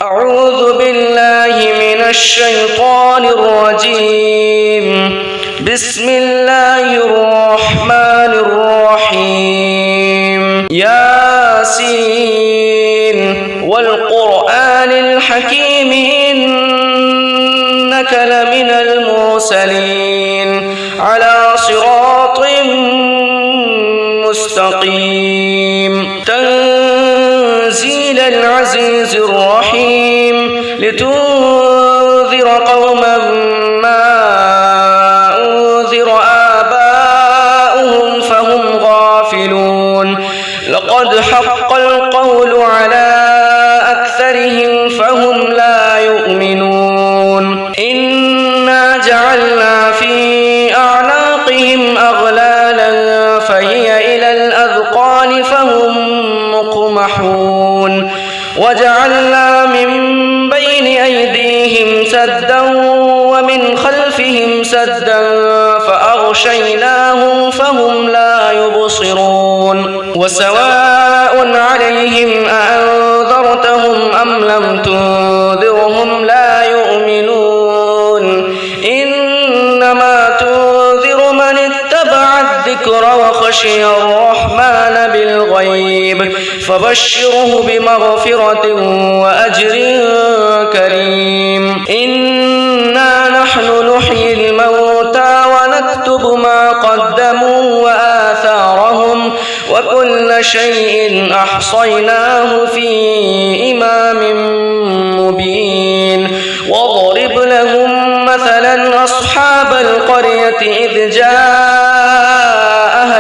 أعوذ بالله من الشيطان الرجيم. بسم الله الرحمن الرحيم. ياسين والقرآن الحكيم إنك لمن المرسلين على صراط مستقيم. تنزيل العزيز الرحيم لتنذر قوما ما أنذر آباؤهم فهم غافلون. لقد حق القول على أكثرهم فهم لا يؤمنون. إنا جعلنا في أعناقهم أغلالا فهي إلى الأذقان فهم مقمحون. وجعلنا من بين أيديهم سدا ومن خلفهم سدا فأغشيناهم فهم لا يبصرون. وسواء عليهم أأنذرتهم أم لم تنذرهم لا يؤمنون. إنما تنذر من اتبع الذكر وخشي الرحمن بالغيب فبشره بمغفرة وأجر كريم. إنا نحن نحيي الموتى ونكتب ما قدموا وآثارهم وكل شيء أحصيناه في إمام مبين. واضرب لهم مثلا أصحاب القرية إذ جاءها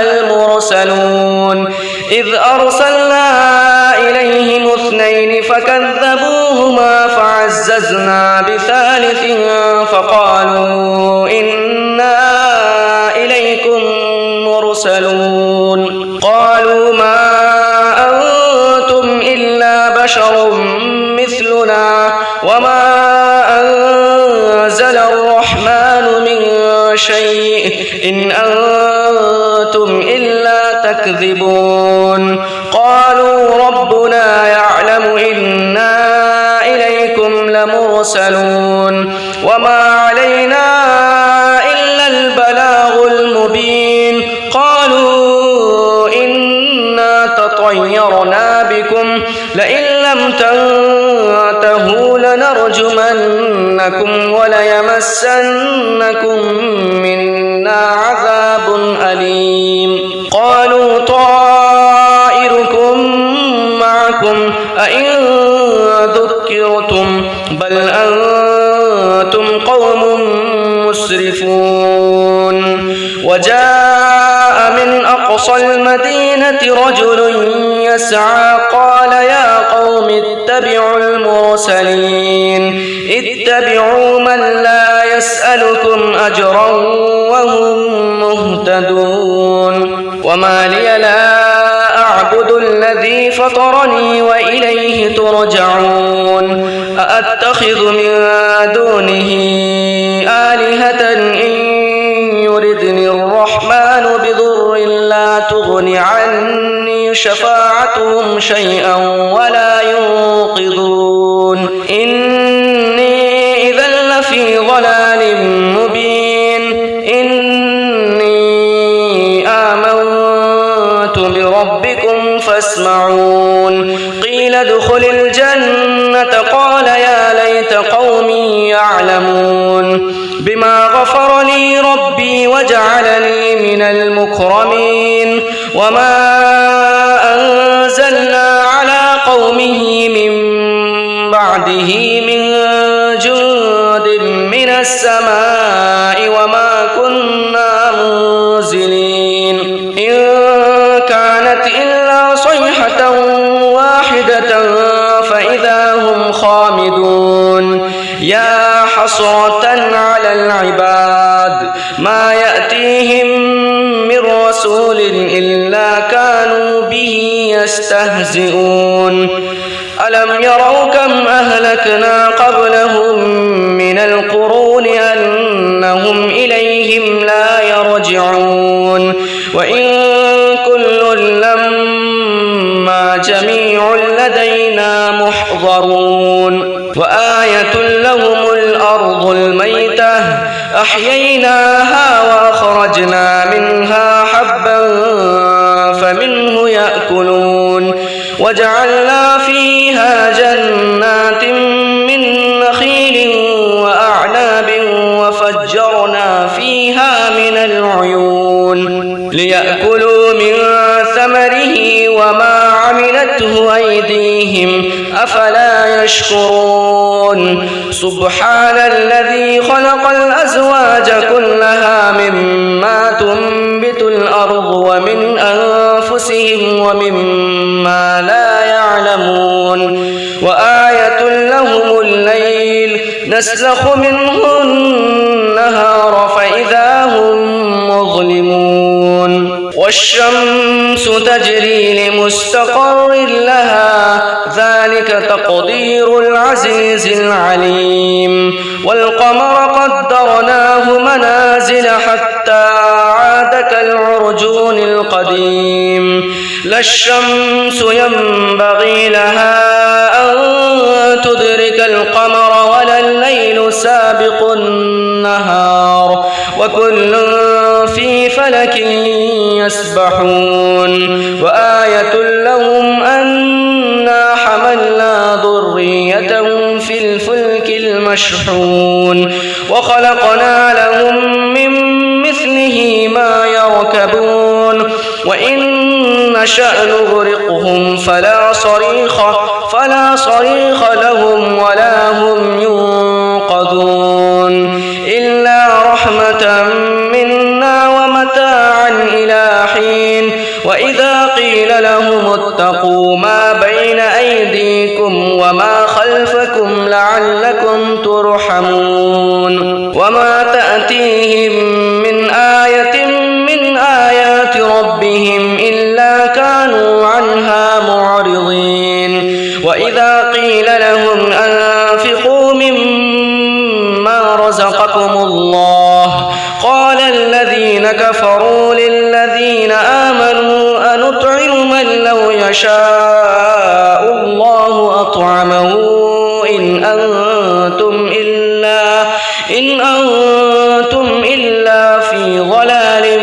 المرسلون إذ أرسلنا إليهم اثنين فكذبوهما فعززنا بثالث فقالوا إنا إليكم مرسلون. قالوا ما أنتم إلا بشر مثلنا وما أنزل الرحمن من شيء إن أنتم إلا تكذبون. قالوا ربنا يعلم إنا إليكم لمرسلون وما علينا إلا البلاغ المبين. قالوا إنا تطيرنا بكم لئن لم تنتهوا لنرجمنكم وليمسنكم منا عذاب أليم. قالوا طائركم معكم أئن ذكرتم بل أنتم قوم مسرفون. وجاء من أقصى المدينة رجل يسعى قال يا قوم اتبعوا المرسلين اتبعوا من لا يسألكم أجرا وهم مهتدون. وما لي لا أعبد الذي فطرني وإليه ترجعون. أأتخذ من دونه آلهة إن يردني الرحمن بضر لا تغن عني شفاعتهم شيئا ولا ينقذون. إني إذا لفي ضلال مبين. إني آمنت بربكم فاسمعون. قيل ادخل الجنة قال يا ليت قومي يعلمون بما غفر لي ربي وجعلني من المكرمين. وما أنزلنا على قومه من بعده من جند من السماء وما كنا منزلين. إن كانت إلا صيحة واحدة فإذا هم خامدون. يا حسرة على العباد ما يأتيهم من رسول إلا كانوا به يستهزئون. ألم يروا كم أهلكنا قبلهم من القرون أنهم إليهم لا يرجعون. وإن كل لما جميع لدينا محضرون. وآية لهم الأرض الميتة أحييناها وأخرجنا منها حبا فمنه يأكلون وجعلنا فيها جنات من نخيل وأعناب وفجرنا فيها من العيون ليأكلوا من ثمره وما عملته أيديهم أفلا يشكرون سبحان الذي خلق الأزواج كلها مما تنبت الأرض ومن أنفسهم ومما لا يعلمون وآية لهم الليل نسلخ منه النهار فإذا هم مظلمون والشمس تجري لمستقر لها ذلك تقدير العزيز العليم والقمر قدرناه منازل حتى عاد كالعرجون القديم لا الشمس ينبغي لها أن تدرك القمر ولا الليل سابق النهار وكل في فلك يسبحون وآية لهم أنا حملنا ذريتهم في الفلك المشحون وخلقنا لهم من مثله ما يركبون وإن نشأ نغرقهم فلا صريخ لهم ولا هم ينقذون إلا رحمة منا ومتاعا إلى حين وإذا قيل لهم اتقوا ما بين أيديكم وما خلفكم لعلكم ترحمون وما تأتيهم من آية من آيات ربهم إلا كانوا عنها معرضين وإذا قيل لهم أنفقوا مما رزقكم الله قال الذين كفروا للذين آمنوا أنطعم من لو يشاء الله أطعمه إن أنتم إلا في ضلال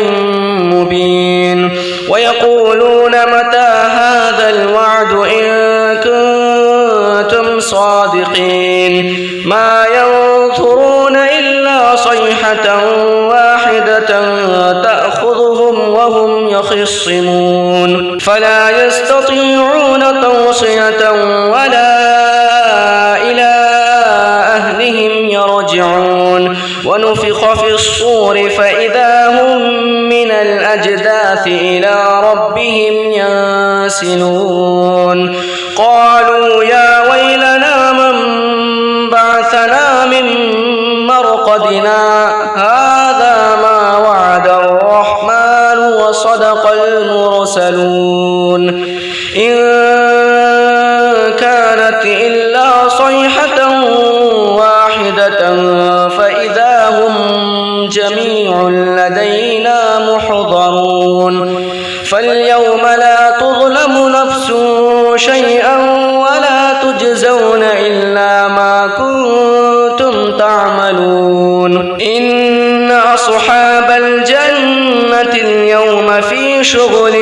مبين ويقولون متى هذا الوعد إن كنتم صادقين ما ينظرون إلا صيحة واحدة تأخذهم وهم يخصمون فلا يستطيعون توصية ولا إلى أهلهم يرجعون ونفخ في الصور فإذا هم من الأجداث إلى ربهم ينسلون قالوا يا ويلنا من بعثنا من مرقدنا هذا ما وعد الرحمن وصدق المرسلون إن كانت إلا صيحة واحدة فإذا هم جميع لدينا محضرون فاليوم لا تظلم نفس شيئا ولا تجزون إلا ما كنتم تعملون إن أصحاب الجنة اليوم في شغل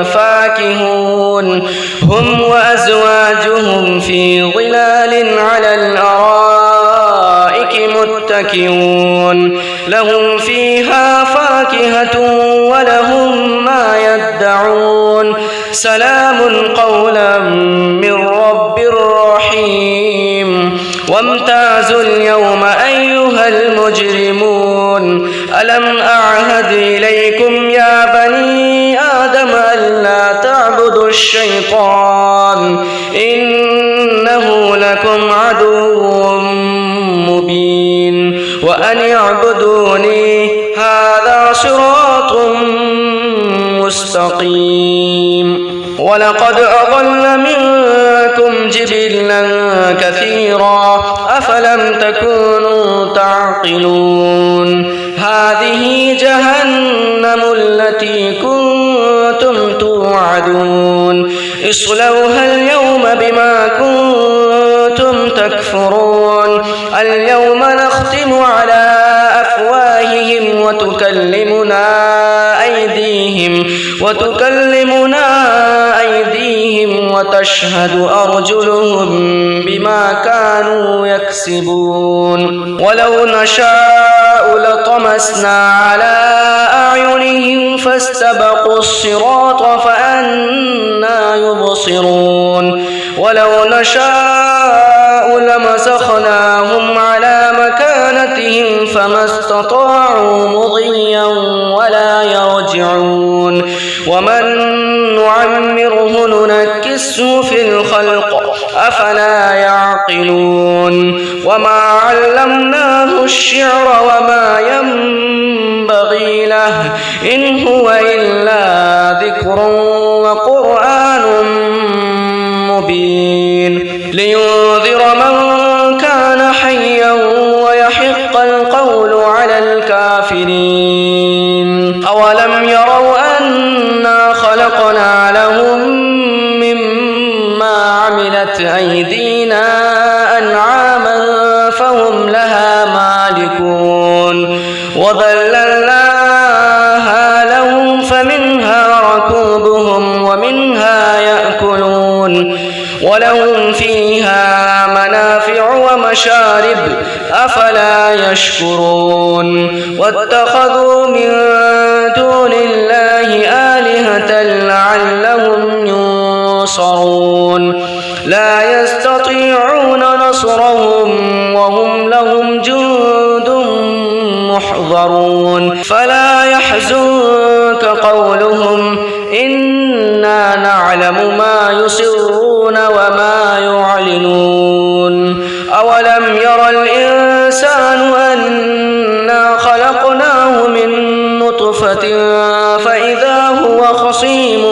فاكهون هم وأزواجهم في ظلال على الأرائك متكئون لهم فيها فاكهة ولهم ما يدعون سلام قولا من رب رحيم وامتازوا اليوم أيها المجرمون ألم أعهد إليكم يا بني آدم ألا تعبدوا الشيطان إنه لكم عدو مبين وأن اعبدوني هذا صراط مستقيم ولقد أضل منكم جبلا كثيرا أفلم تكونوا تعقلون هذه جهنم التي كنتم توعدون اصلوها اليوم بما كنتم تكفرون اليوم نختم على أفواههم وتكلمنا أيديهم وتشهد أرجلهم بما كانوا يكسبون ولو نشاء لطمسنا على أعينهم فاستبقوا الصراط فأنى يبصرون ولو نشاء لمسخناهم على مكانتهم فما استطاعوا مضيا ولا يرجعون ومن نعمره ننكسه في الخلق أفلا يعقلون وما علمناه الشعر وما ينبغي له إن هو إلا ذكر وقرآن مبين لينذر من كان حيا ويحق القول على الكافرين أولم يروا أنا خلقنا لهم مما عملت أيدينا أنعاما فهم لها مالكون وذللناها لهم فمنها ركوبهم ومنها يأكلون ولهم فيها منافع ومشارب أفلا يشكرون واتخذوا من دون الله آلهة لعلهم ينصرون لا يستطيعون نصرهم وهم لهم جند محضرون فلا يحزنك قولهم إنا نعلم ما يسرون وما يعلنون أولم ير الإنسان أنا خلقناه من نطفة فإذا هو خصيم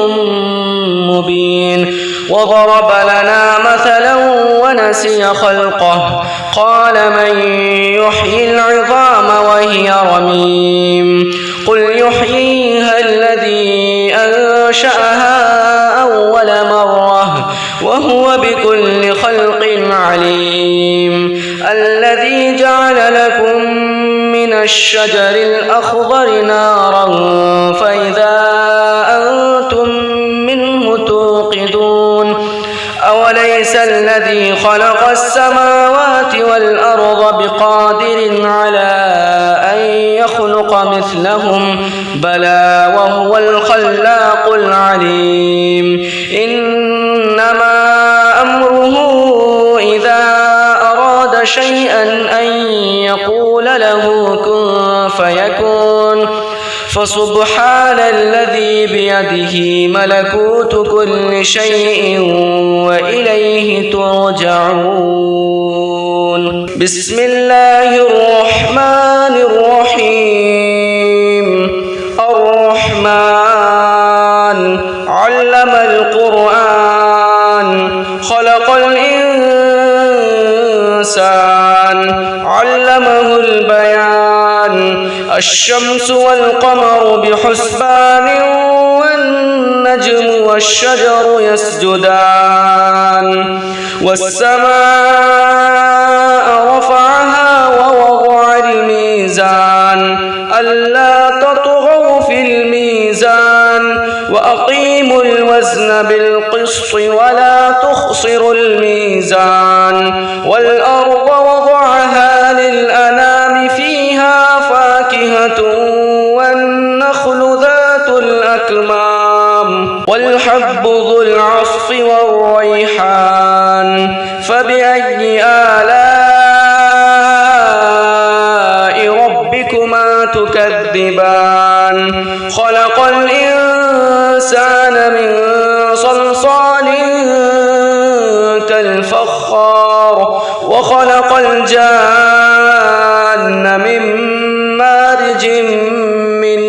مبين وضرب لنا مثلا ونسي خلقه قال من يحيي العظام وهي رميم قل يحييها الذي أنشأها أول مرة وهو بكل خلق عليم الذي جعل لكم من الشجر الأخضر نارا فإذا أنتم منه توقدون أوليس الذي خلق السماوات والأرض بقادر على أن يخلق مثلهم بلى وهو الخلاق العليم إنما أمره إذا أراد شيئا أن يقول له كن فيكون فسبحان الذي بيده ملكوت كل شيء وإليه ترجعون بسم الله الرحمن الرحيم الرحمن علم القرآن خلق الإنسان علمه البيان الشمس والقمر بحسبان والنجم والشجر يسجدان والسماء رفعها ووضع الميزان ألا تطغوا في الميزان وأقيموا الوزن بالقسط ولا تخسروا الميزان والأرض وضعها للأنام فيها فاكهة والنخل ذات الأكمام والحب ذو العصف والريحان فبأي آلاء ربكما تكذبان خلق الإنسان من صلصال كالفخار وخلق الجان من مارج من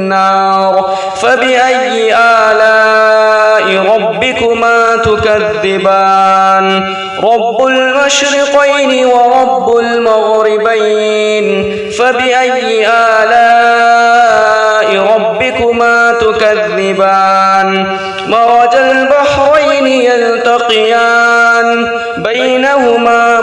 نار فبأي آلاء ربكما تكذبان رب المشرقين ورب المغربين فبأي آلاء ربكما تكذبان مرج البحرين يلتقيان بينهما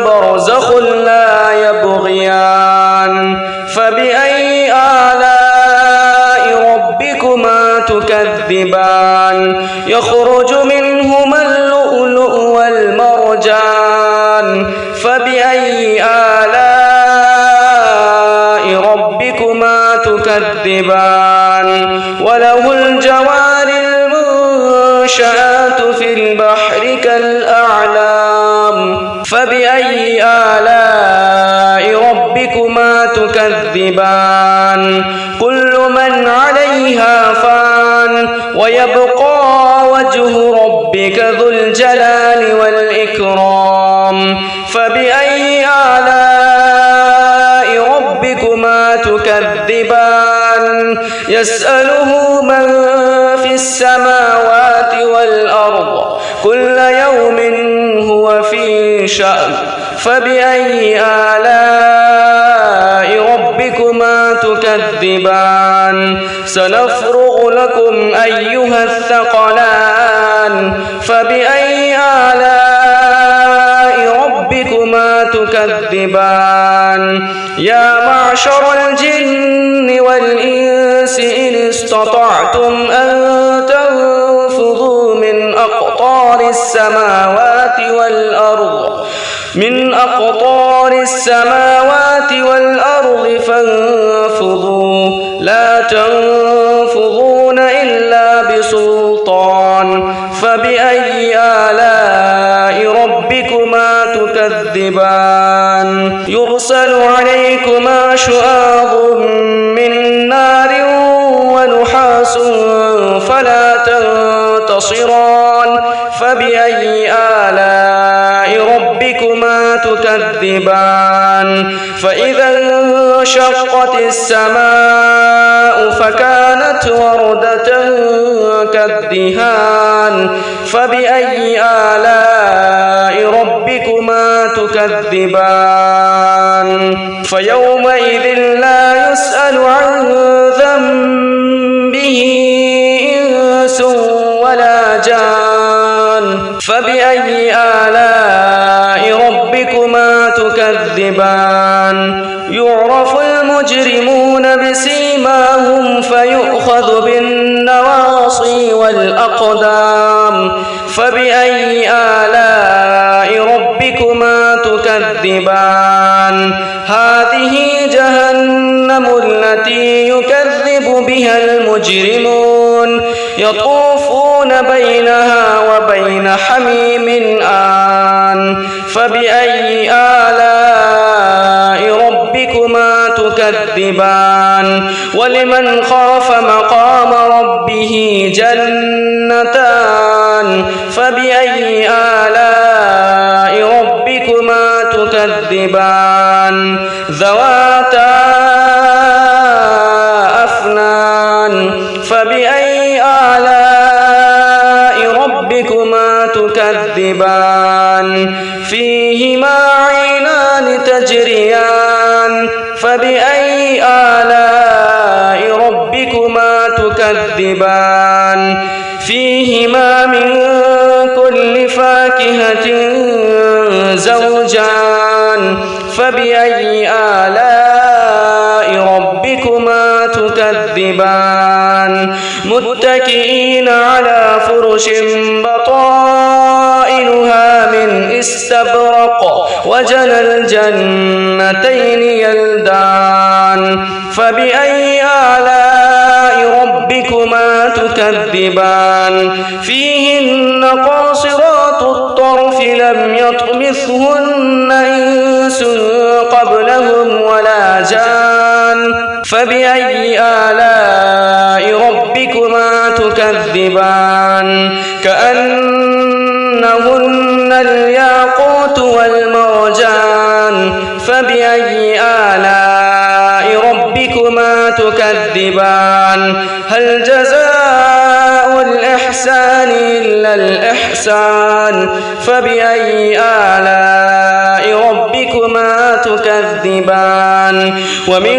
تكذبان وله الجوار المنشآت في البحر كالأعلام فبأي آلاء ربكما تكذبان كل من عليها فان ويبقى وجه ربك ذو الجلال والإكرام فبأي آلاء ربكما تكذبان يسأله من في السماوات والأرض كل يوم هو في شأن فبأي آلاء ربكما تكذبان سنفرغ لكم أيها الثقلان فبأي آلاء ربكما تكذبان يا معشر الجن والإنس إن استطعتم أن تنفذوا من أقطار السماوات والأرض فانفذوا لا تنفذون إلا بسلطان فبأي آلاء ربكما تكذبان يرسل عليكما شواظ من نار ونحاس فلا تنتصران فبأي آلاء ربكما تكذبان فإذا انشقت السماء فكانت وردة كالدهان فبأي آلاء ربكما تكذبان فيومئذ لا يسأل عن ذنبه إنس ولا جان فبأي آلاء ربكما تكذبان يعرف المجرمون بسيماهم فيؤخذ بالنواصي والأقدام فبأي آلاء ربكما تكذبان هذه جهنم التي يكذب بها المجرمون يطوفون بينها وبين حميم آن فبأي آلاء ربكما تكذبان ولمن خاف مقام ربه جنتان فبأي آلاء ربكما تكذبان ذواتا أفنان فبأي آلاء ربكما تكذبان فيهما عينان تجريان فبأي آلاء ربكما تكذبان فيهما من كل فاكهة زوجان فبأي آلاء ربكما تكذبان متكئين على فرش بطائنها من استبرق وجنى الجنتين يلدان فبأي آلاء ربكما تكذبان فيهن قاصرات الطرف لم يطمثهن إنس قبلهم ولا جان فبأي آلاء ربكما تكذبان كأنهن الياقوت والمرجان فبأي آلاء ربكما تكذبان هل جزاء الإحسان إلا الإحسان فبأي آلاء ربكما تكذبان ومن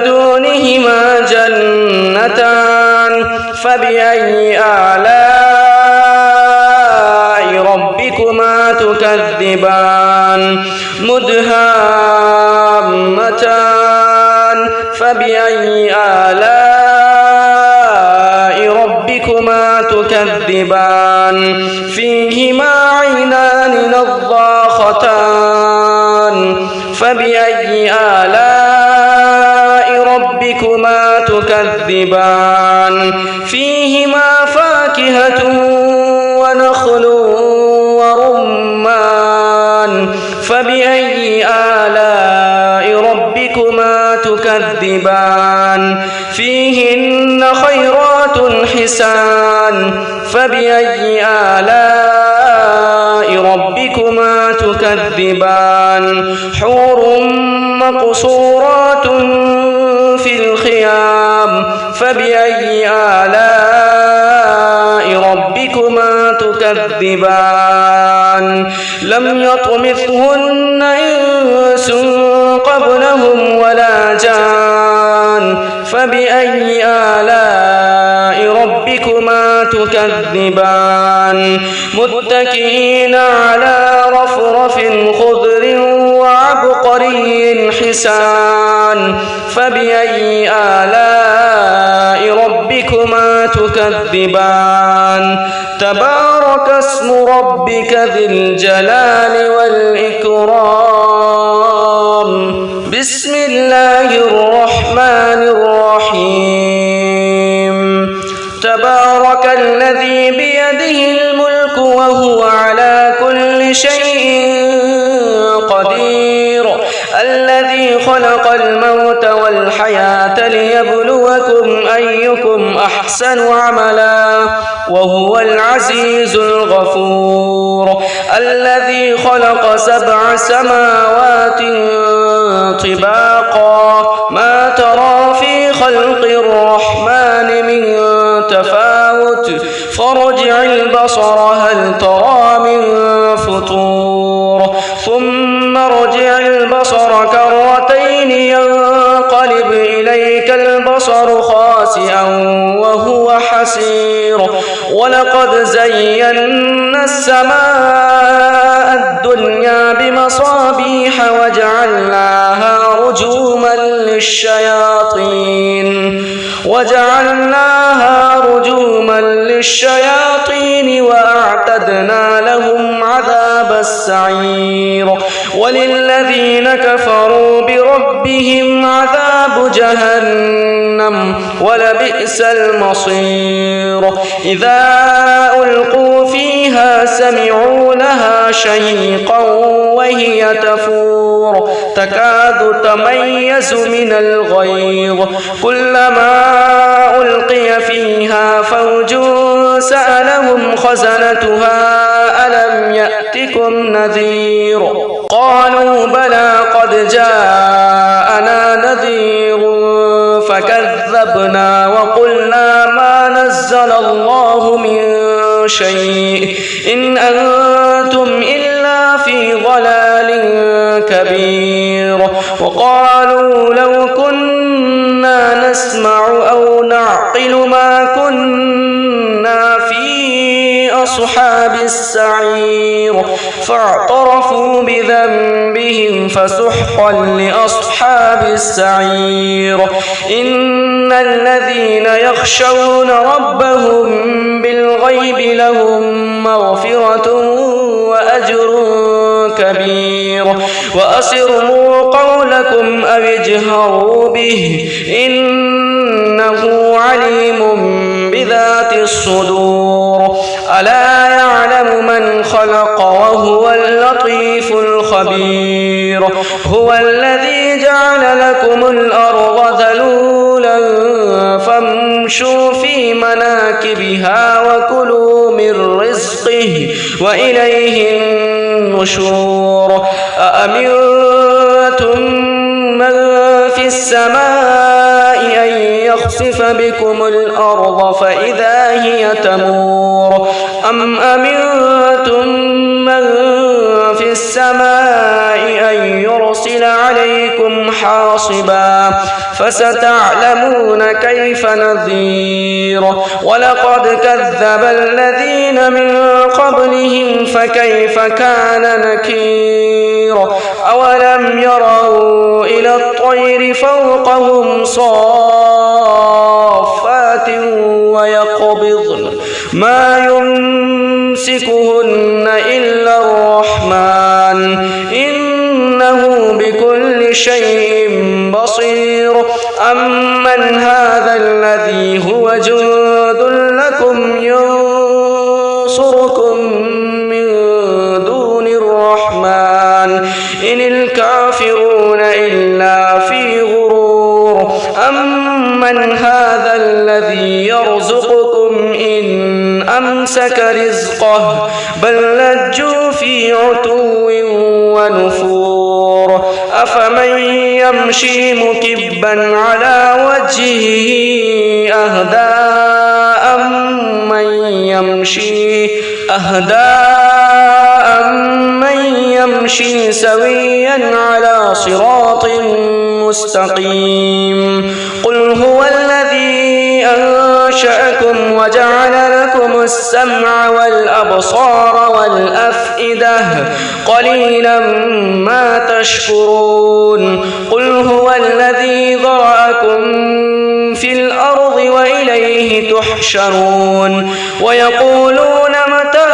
دونهما جنتان فبأي آلاء ربكما تكذبان مدهامتان فبأي آلاء ربكما تكذبان فيهما عينان نضاختان فبأي آلاء ربكما تكذبان فيهما فاكهة ونخل ورمان فبأي آلاء ربكما تكذبان فيهن خيرات حسان فبأي آلاء ربكما تكذبان حور مقصورات في الخيام فبأي آلاء ربكما تكذبان لم يطمثهن إنس قبلهم ولا جان فبأي آلاء ربكما تكذبان متكئين على رفرف خضر وعبقري حسان فبأي آلاء ربكما تكذبان تبارك اسم ربك ذي الجلال والإكرام بسم الله الرحمن الرحيم تبارك الذي بيده الملك وهو على كل شيء قدير الذي خلق الموت والحياة ليبلوكم أيكم أحسن عملا وهو العزيز الغفور الذي خلق 7 سماوات طباقا ما ترى في خلق الرحمن من تفاوت فارجع البصر هل ترى من فطور ثم ارجع البصر كرتين ينقلب إليك البصر خاسئا وهو حسير ولقد زينا السماء الدنيا بمصابيح وجعلناها رجوما للشياطين وأعتدنا لهم عذاب السعير وللذين كفروا بربهم عذاب جهنم ولبئس المصير إذا ألقوا فيها سمعوا لها شهيقا وهي تفور تكاد تميز من الغيظ كلما ألقي فيها فوج سألهم خزنتها ألم يأتكم نذير قالوا بلى قد جاءنا نذير فكذبنا وقلنا ما نزل الله من شيء إن أنتم إلا في ضلال كبير وقالوا لو كنا نسمع أو نعقل ما كنا في أصحاب السعير فاعترفوا بذنبهم فسحقا لأصحاب السعير إن الذين يخشون ربهم بالغيب لهم مغفرة وأجر كبير وأسروا قولكم أو اجهروا به إنه عليم بذات الصدور ألا يعلم من خلق وهو اللطيف الخبير هو الذي جعل لكم الأرض ذلولا فامشوا في مناكبها وكلوا من رزقه وإليه النشور أأمنتم من في السماء أن يخسف بكم الأرض فإذا هي تمور أم أمنتم من في السماء أن يرسل عليكم حاصبا فستعلمون كيف نذير ولقد كذب الذين من قبلهم فكيف كان نكير أولم يروا إلى الطير فوقهم صافات ويقبضن ما يمسكهن إلا الرحمن بكل شيء بصير أمن هذا الذي هو جند لكم ينصركم من دون الرحمن إن الكافرون إلا في غرور أمن هذا الذي يرزقكم إن أمسك رزقه بل لجوا في عتو ونفور أفمن يمشي مكبا على وجهه أهدى أمن يمشي سويا على صراط مستقيم قل هو الذي أنشأكم وجعل لكم السمع والأبصار والأفئدة قليلا ما تشكرون قل هو الذي ذرأكم في الأرض وإليه تحشرون ويقولون متى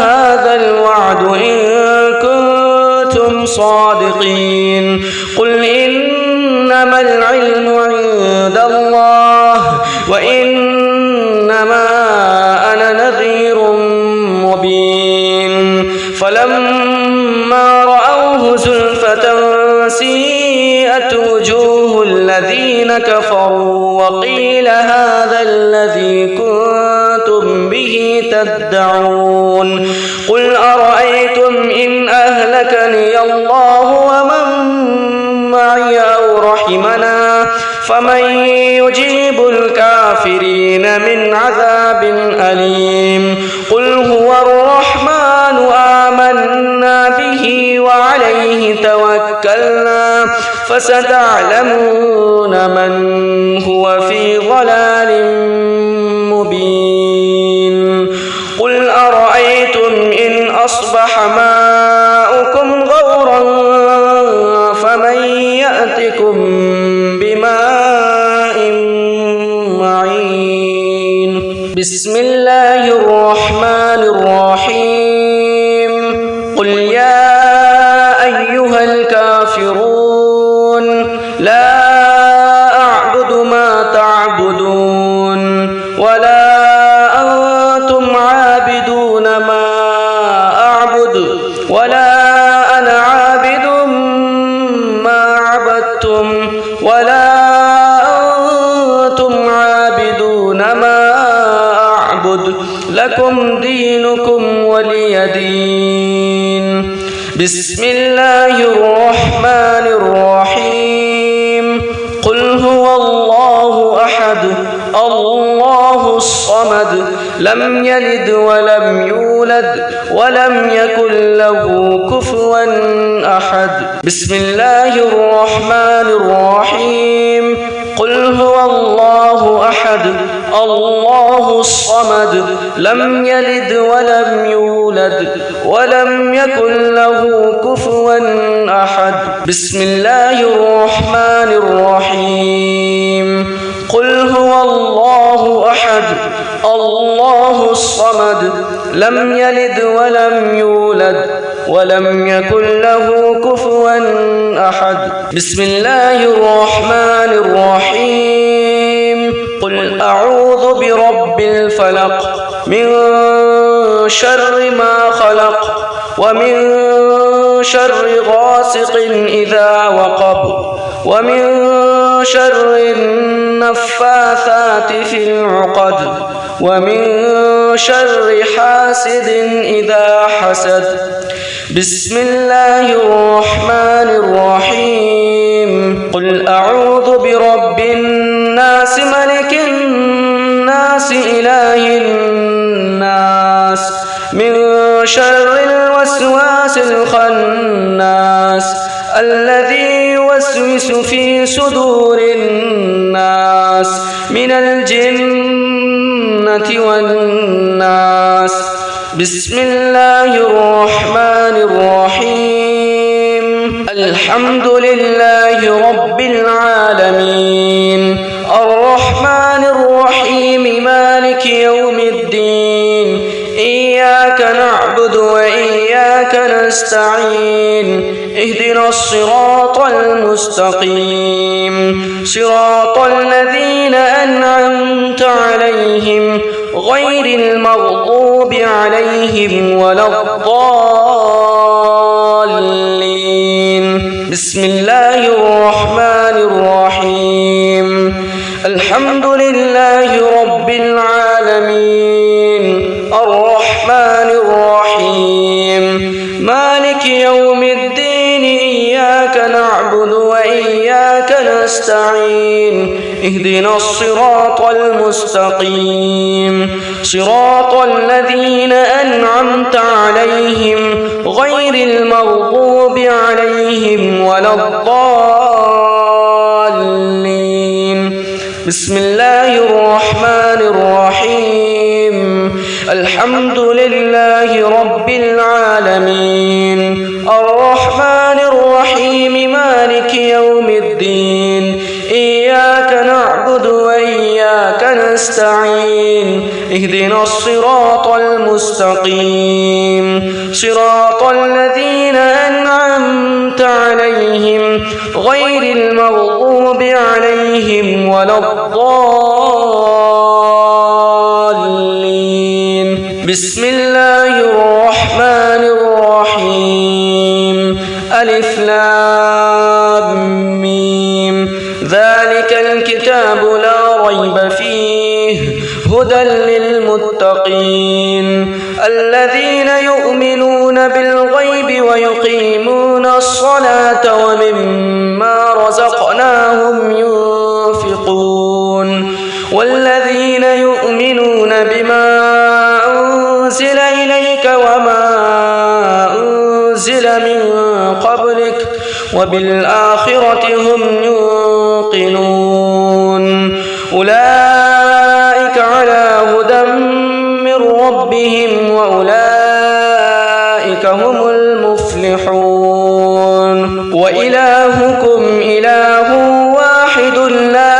هذا الوعد إن كنتم صادقين قل إنما العلم عند الله وإنما أنا نذير مبين فلما رأوه زلفة سيئت وجوه الذين كفروا وقيل هذا الذي كنتم به تدعون قل أرأيتم إن أهلكني الله ومن معي أو رحمنا فمن يجيب الكافرين من عذاب أليم قل هو الرحمن آمنا به وعليه توكلنا فستعلمون من هو في ضلال مبين قل أرأيتم إن أصبح ماؤكم غورا فمن يأتكم بماء معين بسم الله الرحمن الرحيم قل يا أيها الكافرون لا أعبد ما تعبدون ولا أنتم عابدون ما أعبد ولا أنا عابد ما عبدتم ولا أنتم عابدون ما أعبد لكم دينكم ولي دين بسم الله الرحمن الرحيم قل هو الله أحد الله الصمد لم يلد ولم يولد ولم يكن له كفوا أحد بسم الله الرحمن الرحيم قل هو الله أحد الله الصمد لم يلد ولم يولد ولم يكن له كفوا أحد بسم الله الرحمن الرحيم قل هو الله أحد الله الصمد لم يلد ولم يولد ولم يكن له كفوا أحد بسم الله الرحمن الرحيم قل أعوذ برب الفلق من شر ما خلق ومن شر غاسق إذا وقب ومن شر النفاثات في العقد ومن شر حاسد إذا حسد بسم الله الرحمن الرحيم قل أعوذ برب الناس ملك الناس إله الناس من شر الوسواس الخناس الذي يوسوس في صدور الناس من الجنة والناس بسم الله الرحمن الرحيم الحمد لله رب العالمين الرحمن الرحيم مالك يوم الدين إياك نعبد وإياك نستعين اهدنا الصراط المستقيم صراط الذين أنعمت عليهم غير المغضوب عليهم ولا الضالين. بسم الله الرحمن الرحيم. الحمد لله رب العالمين الرحمن الرحيم مالك يوم الدين إياك نعبد وإياك نستعين اهدنا الصراط المستقيم صراط الذين أنعمت عليهم غير المغضوب عليهم ولا الضالين. بسم الله الرحمن الرحيم. الحمد لله رب العالمين الرحمن الرحيم مالك يوم الدين إياك نعبد وإياك نستعين اهدنا الصراط المستقيم صراط الذين أنعمت عليهم غير المغضوب عليهم ولا الضالين. بسم الله الرحمن الرحيم. ألف لام ميم. ذلك الكتاب لا ريب فيه هدى للمتقين الذين يؤمنون بالغيب ويقيمون الصلاة ومما رزقناهم ينفقون والذين يؤمنون بما أنزل إليك وما أنزل من قبلك وبالآخرة هم يوقنون أولئك على هدى من ربهم وأولئك هم المفلحون. وإلهكم إله واحد لا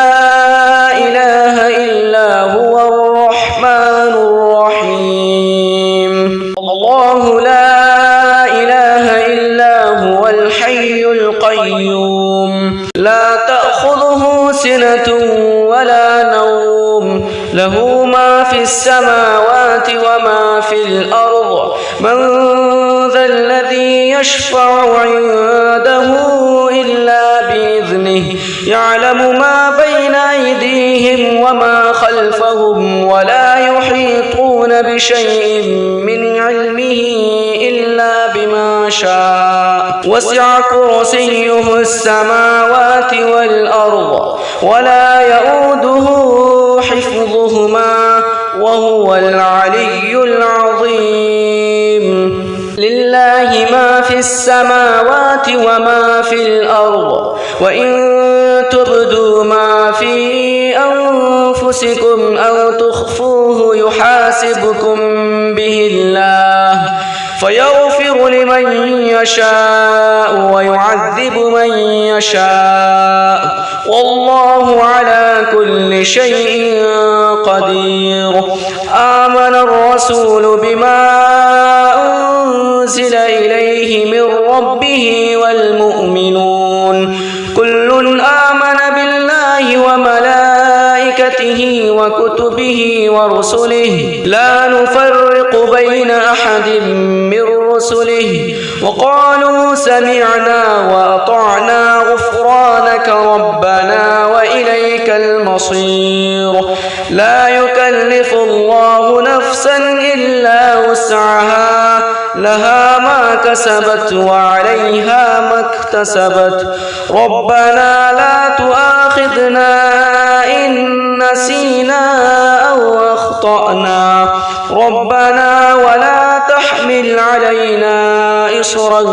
إله إلا هو الرحمن الرحيم. الله لا إله إلا هو الحي القيوم لا تأخذه سنة ولا نوم له ما في السماوات وما في الأرض من ذا الذي يشفع عنده إلا بإذنه يعلم ما بين أيديهم وما خلفهم ولا يحيطون بشيء من علمه إلا بما شاء وسع كرسيه السماوات والأرض ولا يؤوده حفظهما وهو العلي العظيم. لله ما في السماوات وما في الأرض وإن تبدوا ما في أنفسكم أو تخفوه يحاسبكم به الله فيغفر لمن يشاء ويعذب من يشاء والله على كل شيء قدير. آمن الرسول بما أنزل إليه من ربه والمؤمنون كل آمن بالله وملائكته وكتبه ورسله لا نفرق بين أحد من رسله وقالوا سمعنا وأطعنا غفرانك ربنا وإليك المصير. لا يكلف الله نفسا إلا وسعها لها ما كسبت وعليها ما اكتسبت ربنا لا تؤاخذنا إن نسينا أو أخطأنا ربنا ولا تحمل علينا إصرا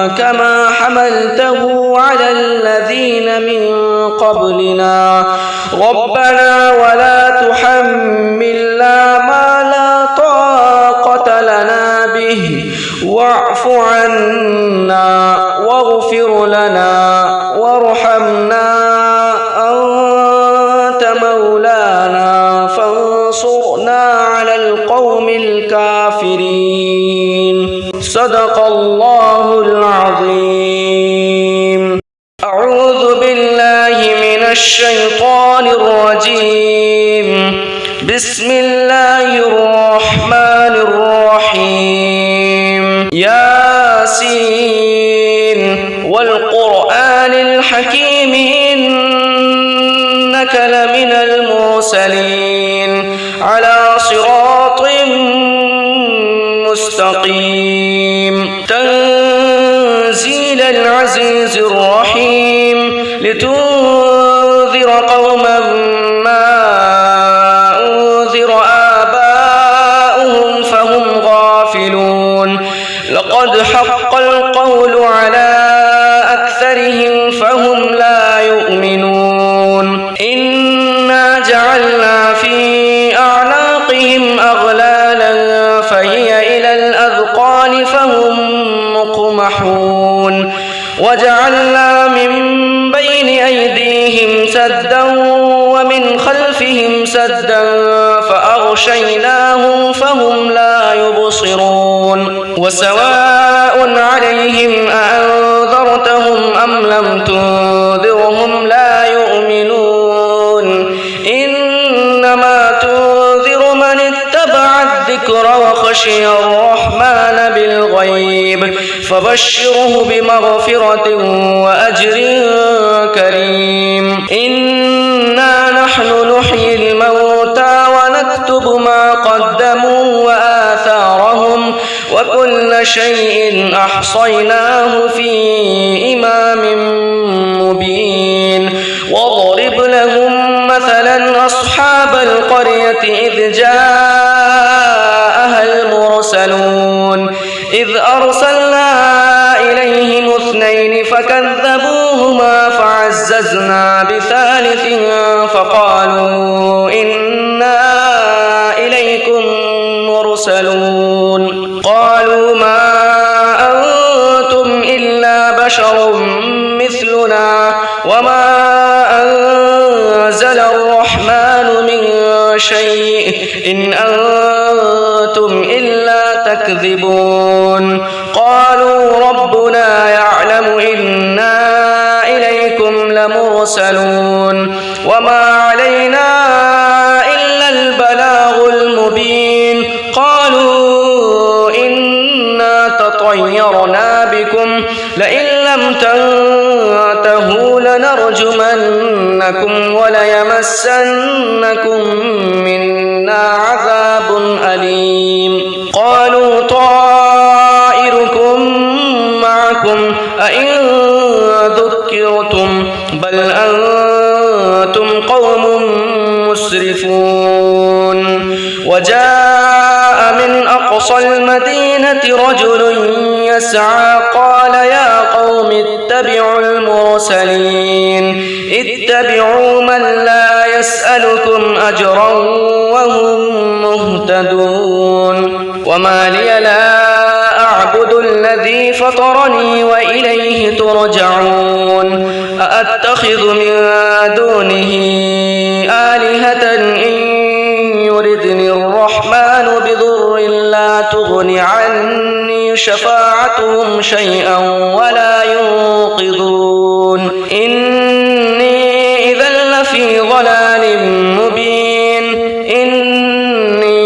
كما حملته على الذين من قبلنا ربنا ولا تحملنا ما لا طاقة لنا به واعف عنا واغفر لنا وارحمنا أنت مولانا فانصرنا على القوم الكافرين. صدق الله العظيم. الشيطان الرجيم. بسم الله الرحمن الرحيم. ياسين والقرآن الحكيم إنك لمن المرسلين على صراط مستقيم. تنزيل العزيز الرحيم لتنذر قوما ما أنذر آباؤهم فهم غافلون. لقد حق القول على أكثرهم فهم لا يؤمنون. إنا جعلنا في أعناقهم أغلالا فهي إلى الأذقان فهم مقمحون. وجعلنا من بين أيديهم سدا ومن خلفهم سدا فأغشيناهم فهم لا يبصرون. وسواء عليهم أأنذرتهم أم لم تنذرهم لا يؤمنون. إنما تنذر من اتبع الذكر وخشي الرحمن بالغيب فبشره بمغفرة وأجر كريم. إنا نحن نحيي الموتى ونكتب ما قدموا وآثارهم وكل شيء أحصيناه في إمام مبين. واضرب لهم مثلا أصحاب القرية إذ جاءها المرسلون إذ أرسلنا إليهم اثنين فكذبوهما فعززنا بثالث فقالوا إنا إليكم مرسلون. قالوا ما أنتم إلا بشر مثلنا وما أنزل الرحمن من شيء إن أنتم إلا تكذبون. قالوا ربنا يعلم إنا إليكم لمرسلون وما علينا إلا البلاغ المبين. قالوا إنا تطيرنا بكم لئن لم تنتهوا لنرجمنكم وليمسنكم منا عذاب أليم. قالوا طائركم معكم أئن ذكرتم بل أنتم قوم مسرفون. وجاء من أقصى المدينة رجل يسعى قال يا قوم اتبعوا المرسلين اتبعوا من لا يسألكم أجرا وهم مهتدون. وما لي لا أعبد الذي فطرني وإليه ترجعون. أأتخذ من دونه آلهة إن يردني الرحمن بضر لا تغن عني شفاعتهم شيئا ولا ينقذون. إني إذا لفي ضلال مبين. إني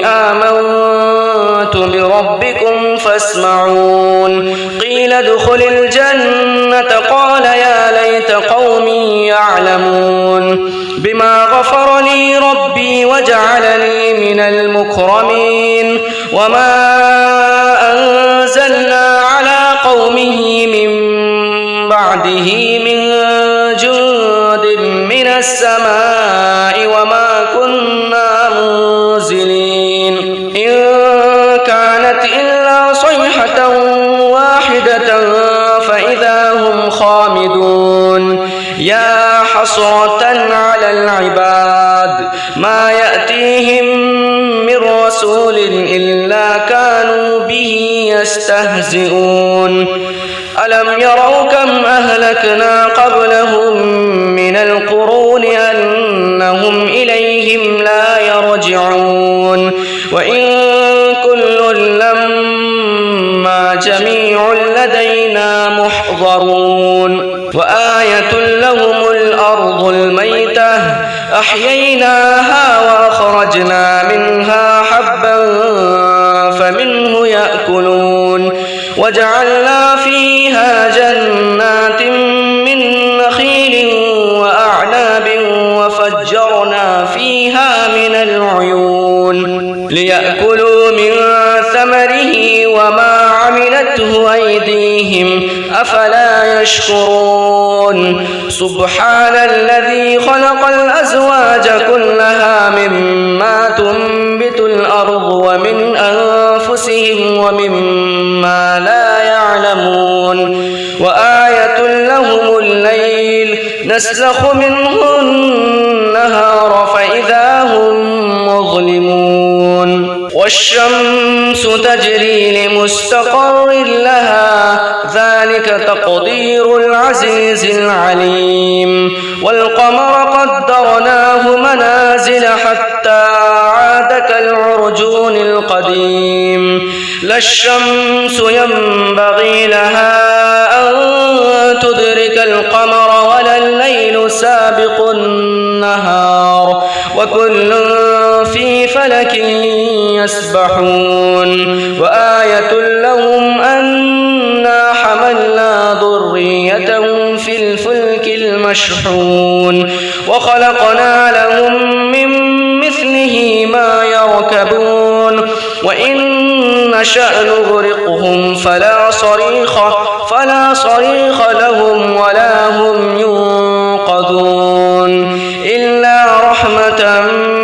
آمنت بربكم فاسمعون. قيل ادخل الجنة قال يا ليت قومي يعلمون. بما غفر لي ربي وجعلني من المكرمين. وما أنزلنا على قومه من بعده من جند من السماء وما كنا منزلين. إن كانت إلا صيحة واحدة فإذا هم خامدون. يا حسرة على العباد ما يأتيهم من رسول إلا كانوا به يستهزئون. ألم يروا كم أهلكنا قبلهم من القرون أنهم إليهم لا يرجعون. وإن كل لما جميع لدينا محضرون. وآية لهم الأرض الميتة أحييناها وأخرجنا منها حبا فمنه يأكلون وجعلنا فيها جنات من نخيل وأعناب وفجرنا فيها من العيون ليأكلوا من ثمره وما عملته أيديهم أفلا يشكرون سبحان الذي خلق الأزواج كلها مما تنبت الأرض ومن أنفسهم ومما لا يعلمون وآية لهم الليل نسلخ منه النهار فإذا هم مظلمون والشمس تجري لمستقر لها ذلك تقدير العزيز العليم والقمر قدرناه منازل حتى عاد كالعرجون القديم لا الشمس ينبغي لها أن تدرك القمر ولا الليل سابق النهار وكل في فلك يسبحون وآية لهم أنا حملنا ذريتهم في الفلك المشحون وخلقنا لهم من مثله ما يركبون وإن نشأ نغرقهم فلا صريخ لهم ولا هم ينقذون إلا رحمة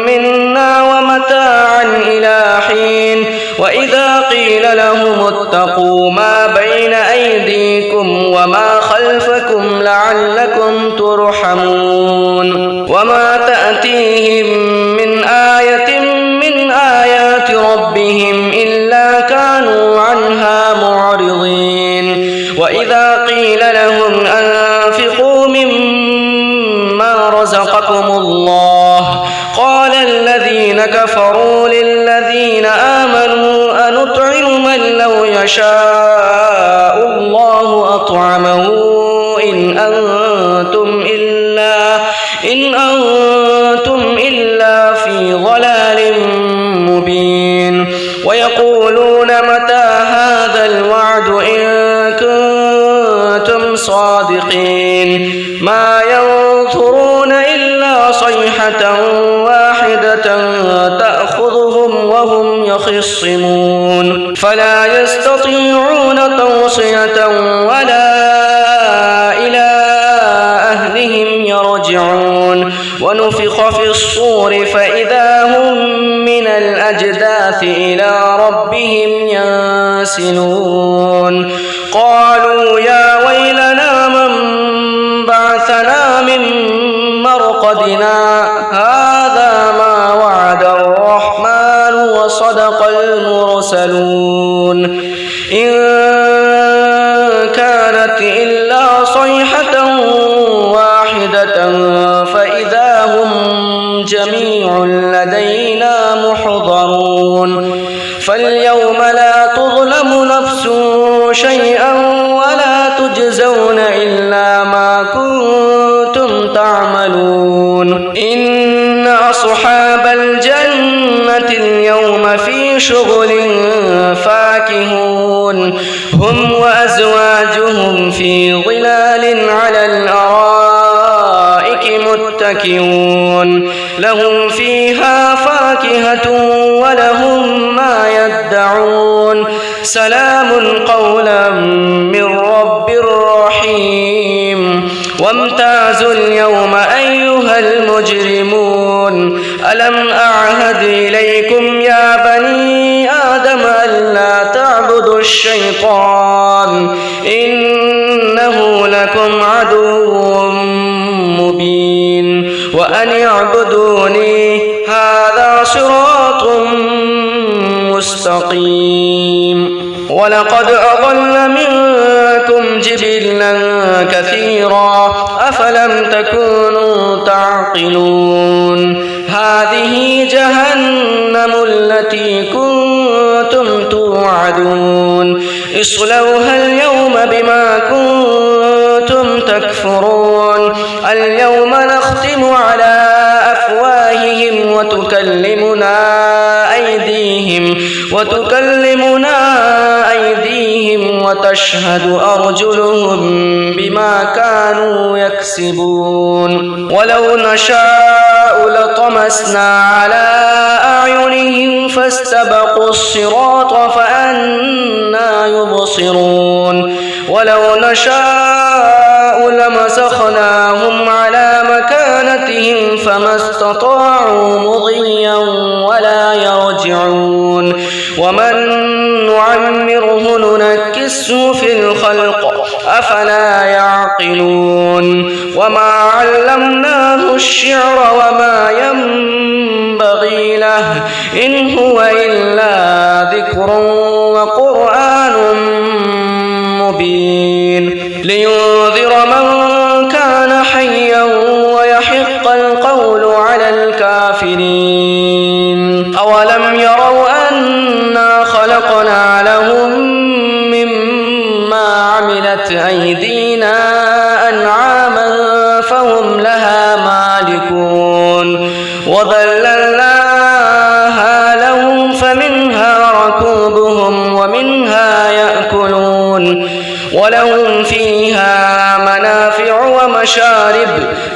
منا ومتاعا إلى حين وإذا قيل لهم اتقوا ما بين أيديكم وما خلفكم لعلكم ترحمون وما تأتيهم من آية من آيات ربهم إلا كانوا عنها معرضين وإذا قيل لهم أنفقوا مما رزقكم الله قال الذين كفروا للذين آمنوا أنطعم من لو يشاء الله أطعمه إن أنتم إلا في ضلال مبين ويقولون متى هذا الوعد إن كنتم صادقين ما ينظرون إلا صيحة واحدة تأخذهم وهم يخصمون فلا يستطيعون توصية ولا إلى أهلهم يرجعون ونفخ في الصور فإذا هم من الأجداث إلى ربهم ينسلون قالوا يا ويلنا من بعثنا من مرقدنا هذا ما وعد الرحمن وصدق المرسلون إن كانت إلا صيحة واحدة فإذا هم جميع لدينا محضرون فاليوم لا تظلم نفس شيئا ولا تجزون إلا ما كنتم تعملون إن أصحاب الجنة اليوم في شغل فاكهون هم وأزواجهم في ظلال على الأرائك متكئون لهم فيها فاكهة ولهم ما يدعون سلام قولا من رب رحيم وامتازوا اليوم أيها المجرمون ألم أعهد إليكم يا بني آدم ألا تعبدوا الشيطان إنه لكم عدو مبين وأن اعبدوني هذا صراط مستقيم ولقد أضل منكم جبلا كثيرا أفلم تكونوا تعقلون هذه جهنم التي كنتم توعدون اصلوها اليوم بما كنتم تكفرون اليوم نختم على أفواههم وتكلمنا أيديهم وتشهد أرجلهم بما كانوا يكسبون ولو نشاء لطمسنا على أعينهم فاستبقوا الصراط فأنى يبصرون ولو نشاء لمسخناهم على مكانتهم فما استطاعوا مضيا ولا يرجعون ومن نعمره ننكسه في الخلق أفلا يعقلون وما علمناه الشعر وما ينبغي له إن هو إلا ذكر وقرآن مبين لينذر من كان حيا ويحق القول على الكافرين أولم يروا أنا خلقنا لهم مما عملت أيدينا أنعاما فهم لها مالكون وذللناها لهم فمنها ركوبهم ومنها يأكلون ولهم فيها منافع ومشارب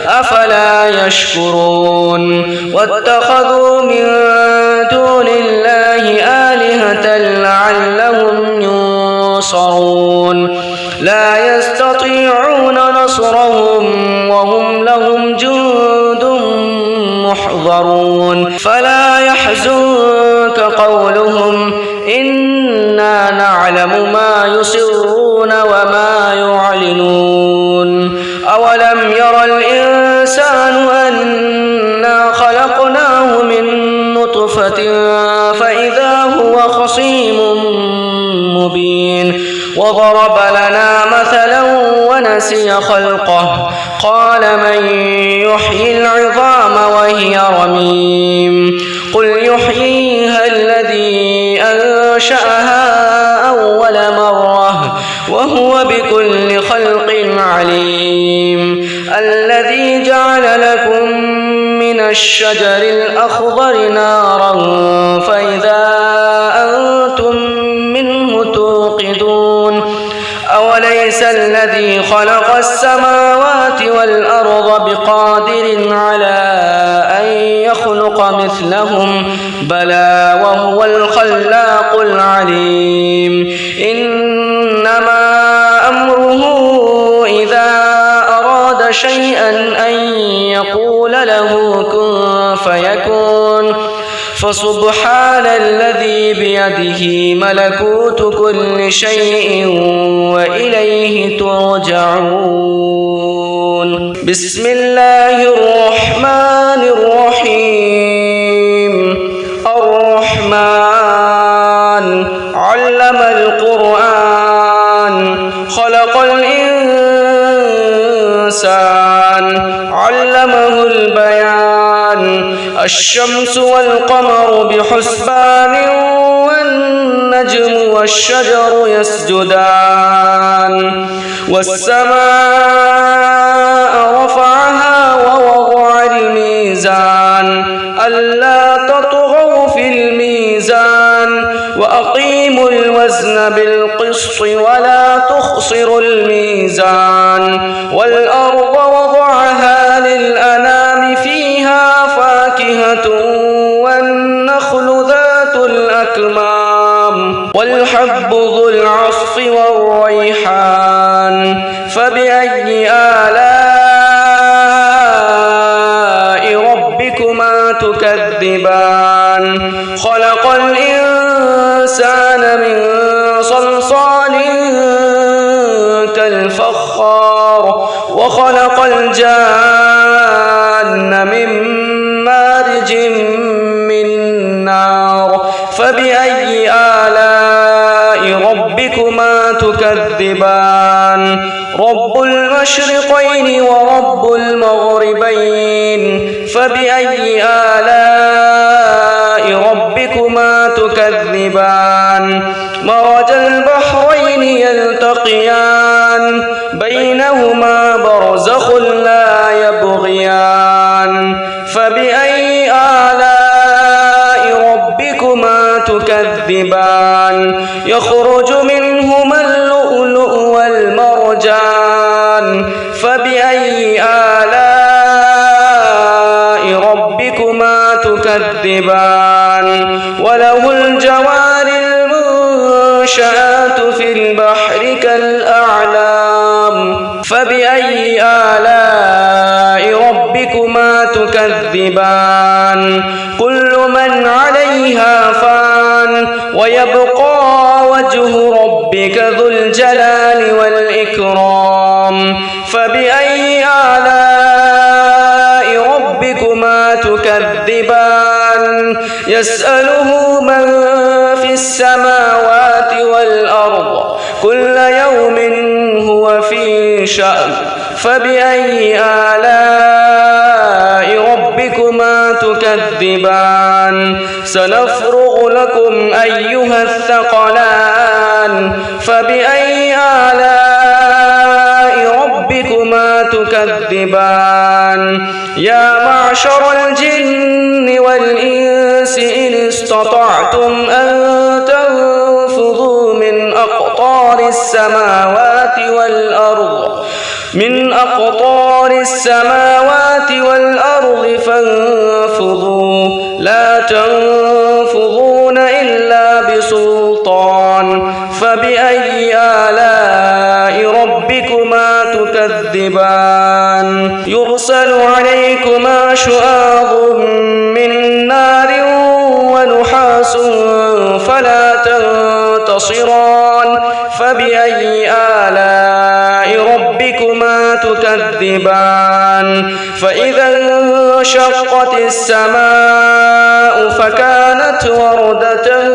أفلا يشكرون واتخذوا من دون الله آلهة لعلهم ينصرون لا يستطيعون نصرهم وهم لهم جند محضرون فلا يحزنك قولهم إنا نعلم ما يسرون وما يعلنون أولم ير الإنسان أنا خلقناه من نطفة فإذا هو خصيم مبين وضرب لنا مثلا ونسي خلقه قال من يحيي العظام وهي رميم قل يحييها الذي أنشأها أول مرة وهو بكل خلق عليم الذي جعل لكم من الشجر الأخضر نارا فإذا أنتم منه توقدون أوليس الذي خلق السماوات والأرض بقادر على أن يخلق مثلهم بلى وهو الخلاق العليم إنما أمره إذا أراد شيئا أن يقول له كن فيكون فسبحان الذي بيده ملكوت كل شيء وإليه ترجعون بسم الله الرحمن الرحيم الرحمن علم القرآن خلق الإنسان علمه البيان الشمس والقمر بحسبان والنجم والشجر يسجدان والسماء رفعها ووضع الميزان ألا تطغوا في الميزان وأقيموا الوزن بالقسط ولا تخسروا الميزان والأرض وضعها للأنام فيها فاكهة والنخل ذات الأكمام والحب ذو العصف والريحان فبأي آلاء ربكما تكذبان خلق الإنسان من صلصال كالفخار وخلق الجان من مارج من نار فبأي آلاء ربكما تكذبان رب المشرقين ورب المغربين فبأي آلاء ربكما تكذبان مرج البحرين يلتقيان بينهما برزخ لا يبغيان يخرج منهما اللؤلؤ والمرجان فبأي آلاء ربكما تكذبان وله الجوار المنشآت في البحر كالأعلام فبأي آلاء ربكما تكذبان كل من عليها فان ويبقى وجه ربك ذو الجلال والإكرام فبأي آلاء ربكما تكذبان يسأله من في السماوات والأرض كل يوم هو في شأن فبأي آلاء ربكما تكذبان سنفرغ لكم أيها الثقلان فبأي آلاء ربكما تكذبان يا معشر الجن والإنس إن استطعتم أن تنفذوا من أقطار السماوات والأرض فانفذوا لا تنفذون إلا بسلطان فبأي آلاء ربكما تكذبان يرسل عليكما شواظ من نار ونحاس فلا تنتصران فبأي آلاء ربكما تكذبان فإذا انشقت السماء فكانت وردة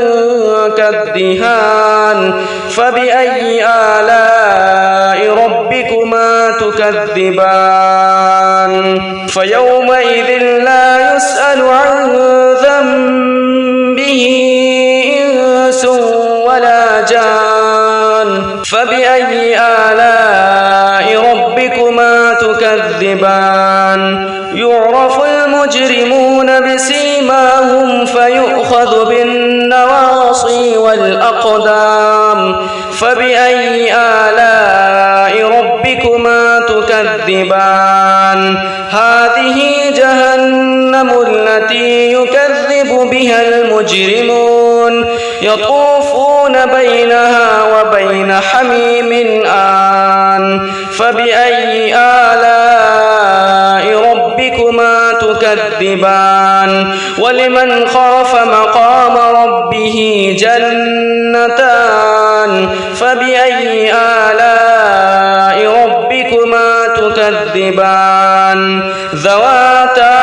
كالدهان فبأي آلاء ربكما تكذبان فيومئذ لا يسأل عن ذنبه إنس ولا جان فبأي آلاء ربكما تكذبان يعرف المجرمون بسيماهم فيؤخذ بالنواصي والأقدام فبأي آلاء ربكما تكذبان هذه جهنم التي يكذب بها المجرمون يطوفون بينها وبين حميم آن فبأي آلاء ربكما تكذبان ولمن خاف مقام ربه جنتان فبأي آلاء ربكما تكذبان ذواتا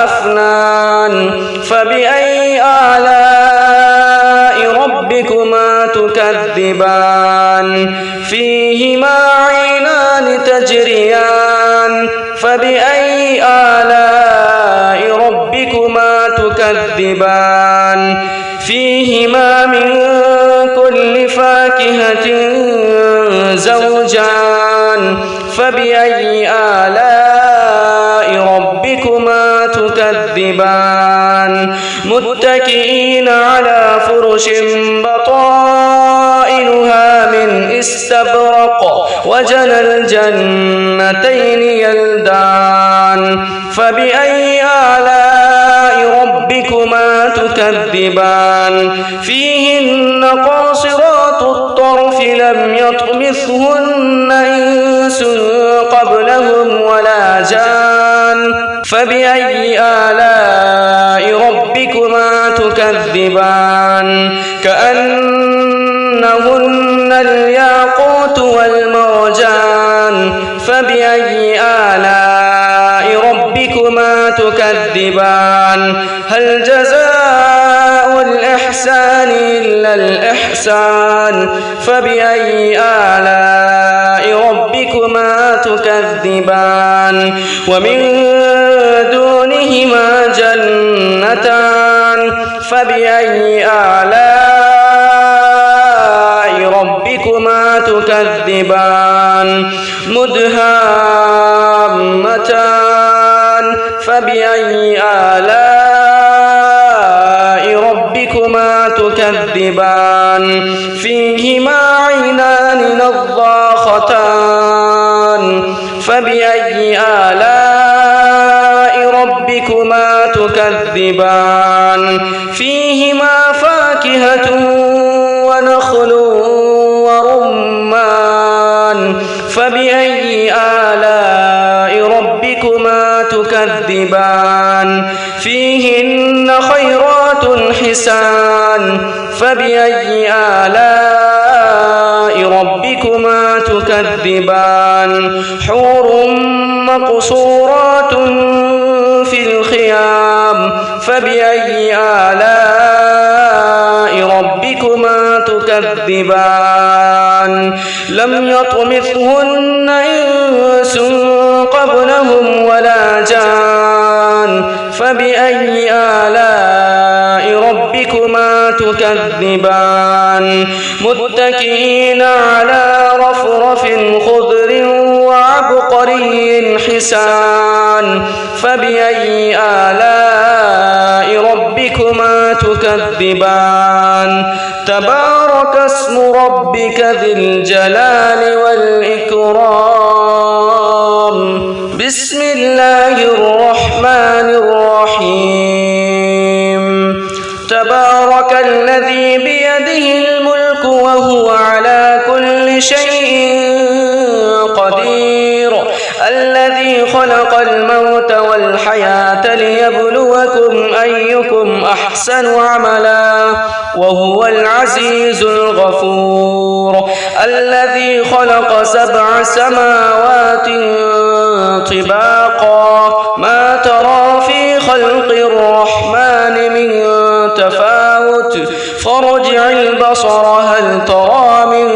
أفنان فبأي آلاء ربكما تكذبان فيهما عينان تجريان فبأي آلاء ربكما تكذبان فيهما من كل فاكهة زوجان فبأي آلاء ربكما تكذبان متكئين على فرش بطائنها من استبرق وجنى الجنتين يلدان فبأي آلاء ربكما تكذبان فيهن قاصرات الطرف لم يطمثهن إنس قبلهم ولا جان فبأي آلاء ربكما تكذبان كأنهن الياقوت والمرجان فبأي آلاء ربكما تكذبان هل جزاء الإحسان إلا الإحسان فبأي آلاء ربكما تكذبان ومن دونهما جنتان فبأي آلاء ربكما تكذبان مدهامتان فبأي آلاء ربكما تكذبان تكذبان فيهما عينان نضاختان فبأي آلاء ربكما تكذبان فيهما فاكهة ونخل ورمان فبأي آلاء ربكما تكذبان فيهن خيرات حسان فبأي آلاء ربكما تكذبان حور مقصورات في الخيام فبأي آلاء ربكما تكذبان لم يطمثهن إنس قبلهم ولا جان فبأي آلاء ربكما تكذبان متكئين على رفرف خضر وعبقري حسان فبأي آلاء ربكما تكذبان تبارك اسم ربك ذي الجلال والإكرام بسم الله الرحمن الرحيم تبارك الذي بيده الملك وهو على كل شيء قدير الذي خلق الموت والحياة ليبلوكم أيكم أحسن عملا وهو العزيز الغفور الذي خلق 7 سماوات طباقا ما ترى في خلق الرحمن من تفاوت فارجع البصر هل ترى من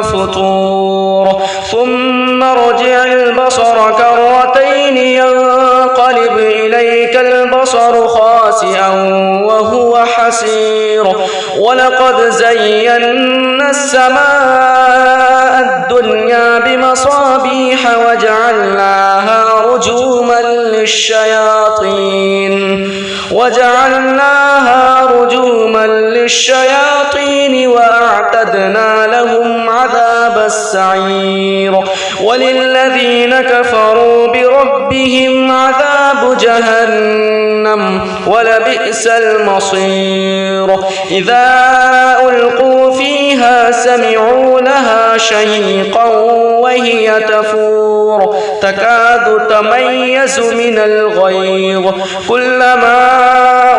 فطور ثم ارجع البصر كرتين ينقلب إليك البصر خاسئا وهو حسير ولقد زينا السماء الدنيا بمصابيح وجعلناها رجوما للشياطين وأعتدنا لهم عذاب السعير وللذين كفروا بربهم عذاب جهنم ولبئس المصير إذا ألقوا فيها سمعوا لها شهيقا وهي تفور تكاد تميز من الغيظ كلما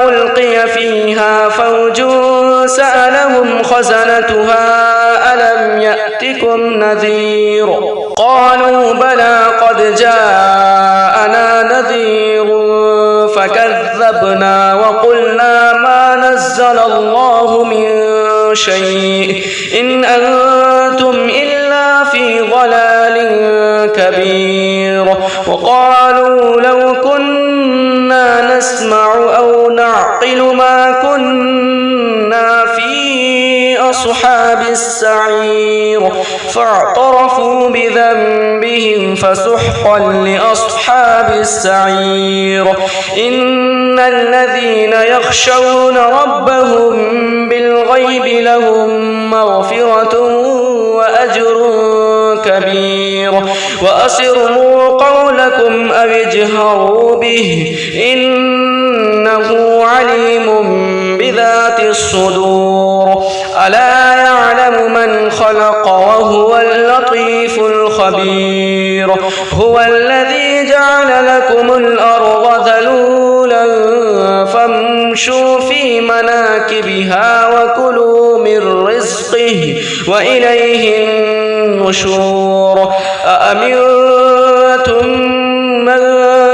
ألقي فيها فوج سألهم خزنتها ألم يأتكم نذير قالوا بلى قد جاءنا نذير فكذبنا وقلنا ما نزل الله من شيء إن أنتم إلا في ضلال كبير وقالوا لو كنا نسمع أو نعقل ما كنا في أصحاب السعير فاعترفوا بذنبهم فسحقا لأصحاب السعير إن الذين يخشون ربهم بالغيب لهم مغفرة وأجر كبير وأسروا قولكم أو اجهروا به إنه عليم بذات الصدور ألا يعلم من خلق وهو اللطيف الخبير هو الذي جعل لكم الأرض ذلولا فامشوا في مناكبها وكلوا من رزقه وإليه النشور أأمنتم من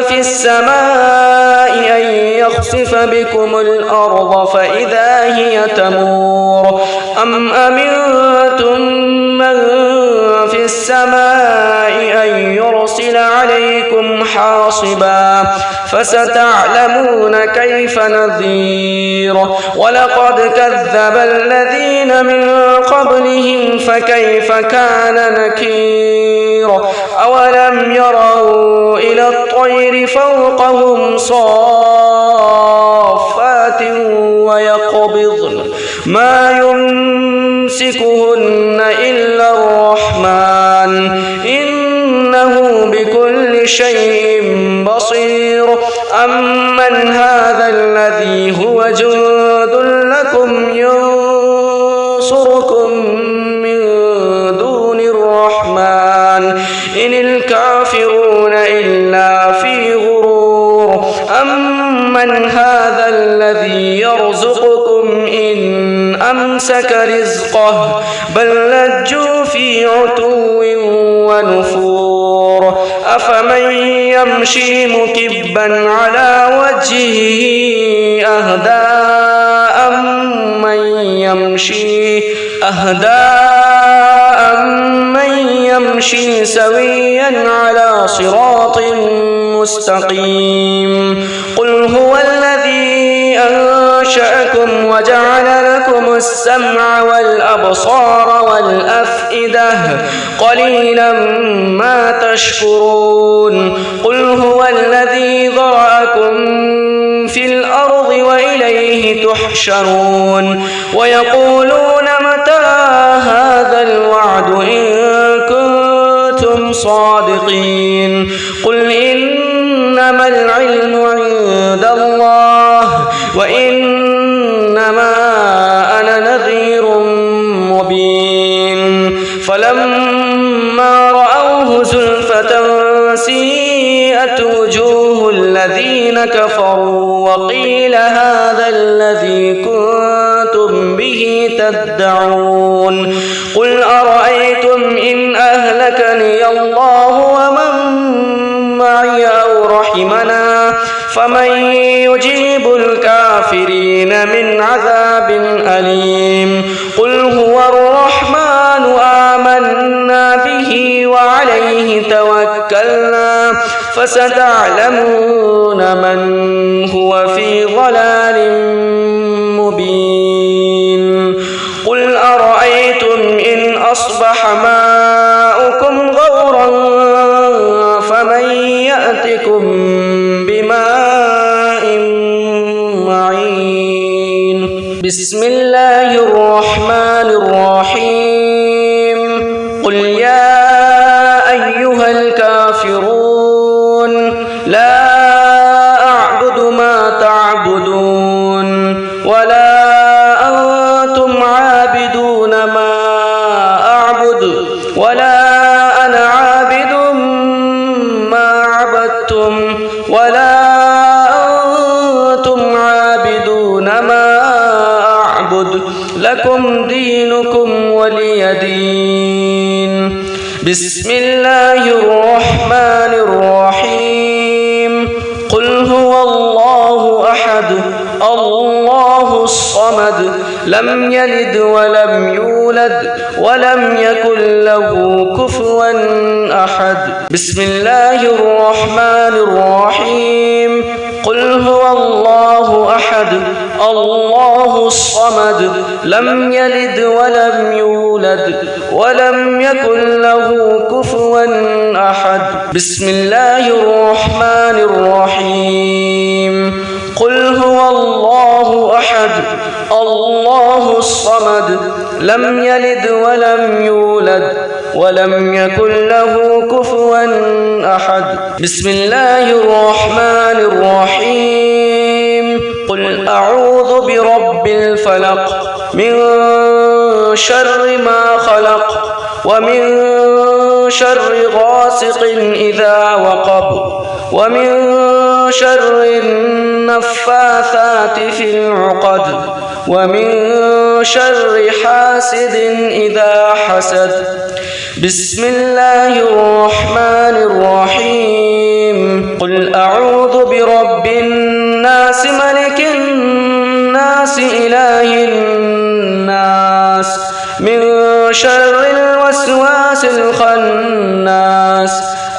في السماء أن يخسف بكم الأرض فإذا هي تمور أم أمنتم من في السماء أن يرسل عليكم حاصبا فستعلمون كيف نذير ولقد كذب الذين من قبلهم فكيف كان نكير أولم يروا إلى الطير فوقهم صافات ويقبضن ما إنه بكل شيء بصير أمن هذا الذي هو جند لكم ينصركم من دون الرحمن إن الكافرون إلا في غرور أمن هذا الذي يرزقكم إن أمسك رزقه بل لجوا في عتو ونفور أفمن يمشي مكبا على وجهه أهدى أمن يمشي سويا على صراط مستقيم قل هو الذي أنشأكم وجعل لكم السمع والأبصار والأفئدة قليلا ما تشكرون قل هو الذي ذرأكم في الأرض وإليه تحشرون ويقولون متى هذا الوعد إن كنتم صادقين قل إنما العلم عند الله وإنما أنا نذير مبين فلما رأوه زلفة سيئت وجوه الذين كفروا وقيل هذا الذي كنتم به تدعون قل أرأيتم إن أهلكني الله ومن معي أو رحمنا فمن يجيب الكافرين من عذاب أليم قل هو الرحمن آمنا به وعليه توكلنا فستعلمون من هو في ضلال مبين قل أرأيتم إن أصبح ماؤكم غورا فمن يأتكم بماء معين بسم الله الرحمن الرحيم قل يا أيها الكافرون لا أعبد ما تعبدون ولا أنتم عابدون ما أعبد ولا أنا عابد ما عبدتم ولا أنتم عابدون ما أعبد لكم دينكم ولي دين بسم الله الرحمن الرحيم قل هو الله أحد الله الصمد لم يلد ولم يولد ولم يكن له كفوا أحد بسم الله الرحمن الرحيم قل هو الله أحد الله الصمد لم يلد ولم يولد ولم يكن له كفوا أحد بسم الله الرحمن الرحيم قل هو الله أحد الله الصمد لم يلد ولم يولد ولم يكن له كفوا أحد بسم الله الرحمن الرحيم قل أعوذ برب الفلق من شر ما خلق ومن شر غاسق إذا وقب ومن شر النفاثات في العقد ومن شر حاسد إذا حسد بسم الله الرحمن الرحيم قل أعوذ برب الناس ملك الناس إله الناس من شر الوسواس الخناس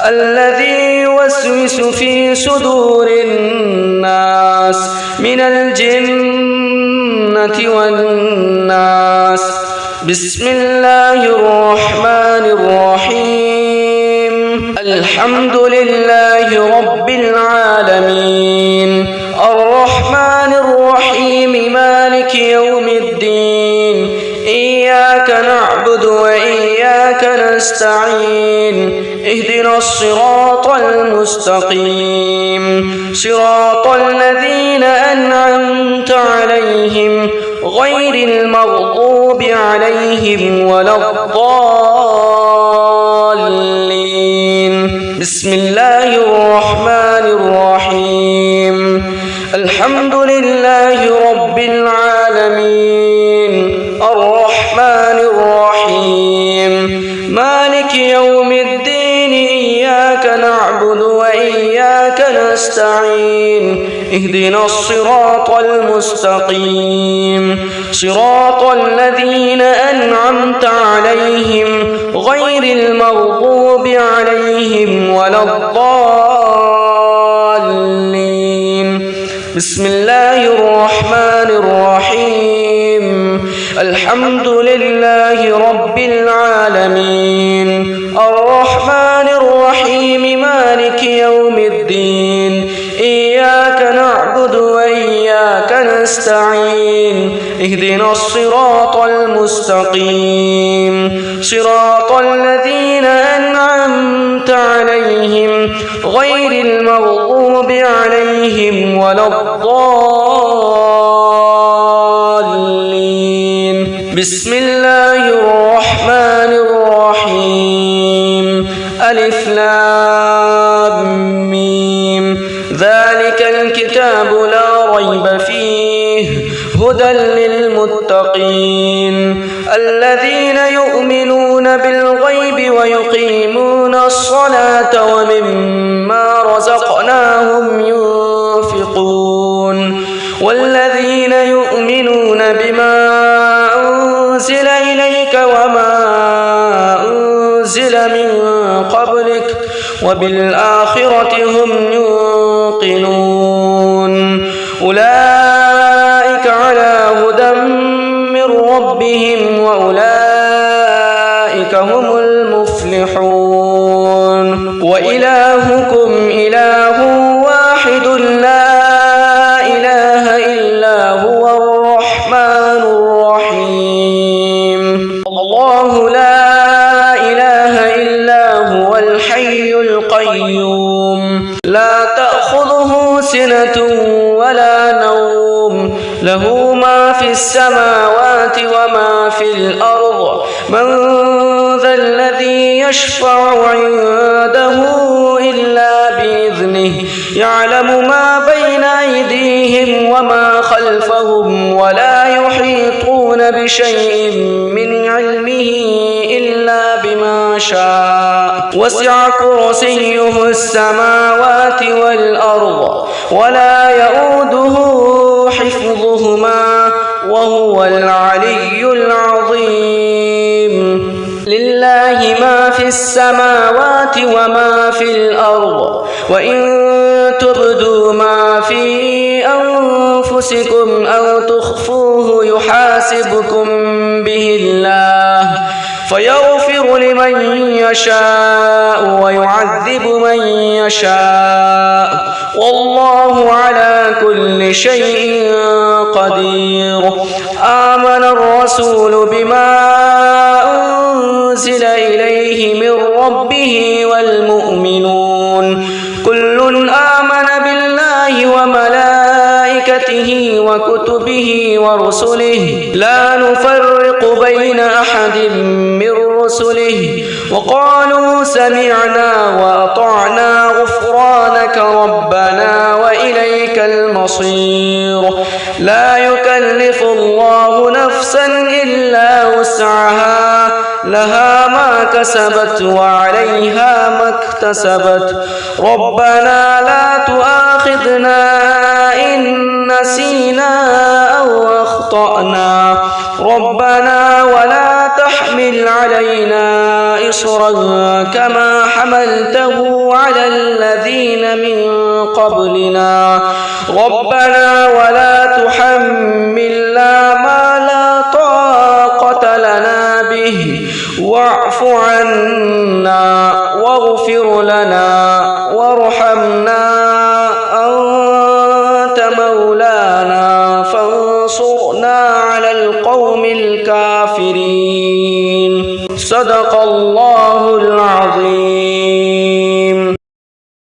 الذي يوسوس في صدور الناس من الجنة والناس بسم الله الرحمن الرحيم الحمد لله رب العالمين الرحمن الرحيم مالك يوم الدين إياك نعبد وإياك نستعين نستعين اهدنا الصراط المستقيم صراط الذين أنعمت عليهم غير المغضوب عليهم ولا الضالين. بسم الله الرحمن الرحيم الحمد لله رب العالمين الرحمن الرحيم مالك يوم الدين إياك نعبد وإياك نستعين اهدنا الصراط المستقيم صراط الذين أنعمت عليهم غير المغضوب عليهم ولا الضالين. بسم الله الرحمن الرحيم الحمد لله رب العالمين الرحمن الرحيم مالك يوم الدين إياك نعبد وإياك نستعين اهدنا الصراط المستقيم صراط الذين أنعمت عليهم غير المغضوب عليهم ولا الضالين. بسم الله الرحمن الرحيم ألف لام ميم ذلك الكتاب لا ريب فيه هدى للمتقين الذين يؤمنون بالغيب ويقيمون الصلاة ومما رزقناهم ينفقون والذين يؤمنون بما أنزل إليك وما أنزل من قبلك وبالآخرة هم يوقنون أولئك على هدى من ربهم وأولئك هم المفلحون وإلهكم إله واحد لا إله إلا هو الرحمن الرحيم الله لا إله إلا هو الحي القيوم لا تأخذه سنة ولا نوم له ما في السماوات وما في الأرض من ذا الذي يشفع عنده إلا بإذنه يعلم ما بين أيديهم وما خلفهم ولا يحيطون بشيء من علمه إلا بما شاء وسع كرسيه السماوات والأرض ولا يؤوده حفظهما وهو العلي العظيم لله ما في السماوات وما في الأرض وإن تبدوا ما في أنفسكم أو تخفوه يحاسبكم به الله فيغفر لمن يشاء ويعذب من يشاء والله على كل شيء قدير. آمن الرسول بما أنزل إليه من ربه والمؤمنون كل آمن بالله وملائكته وكتبه ورسله لا نفرق بين أحد من رسله وقالوا سمعنا وأطعنا غفرانك ربنا وإليك المصير. لا يكلف الله نفسا إلا وسعها لها ما كسبت وعليها ما اكتسبت ربنا لا تؤاخذنا إن نسينا أو أخطأنا ربنا ولا تحمل علينا إصرا كما حملته على الذين من قبلنا ربنا ولا تحملنا ما لا طاقة لنا به واعف عنا واغفر لنا وارحمنا أنت مولانا فانصرنا على القوم الكافرين. صدق الله العظيم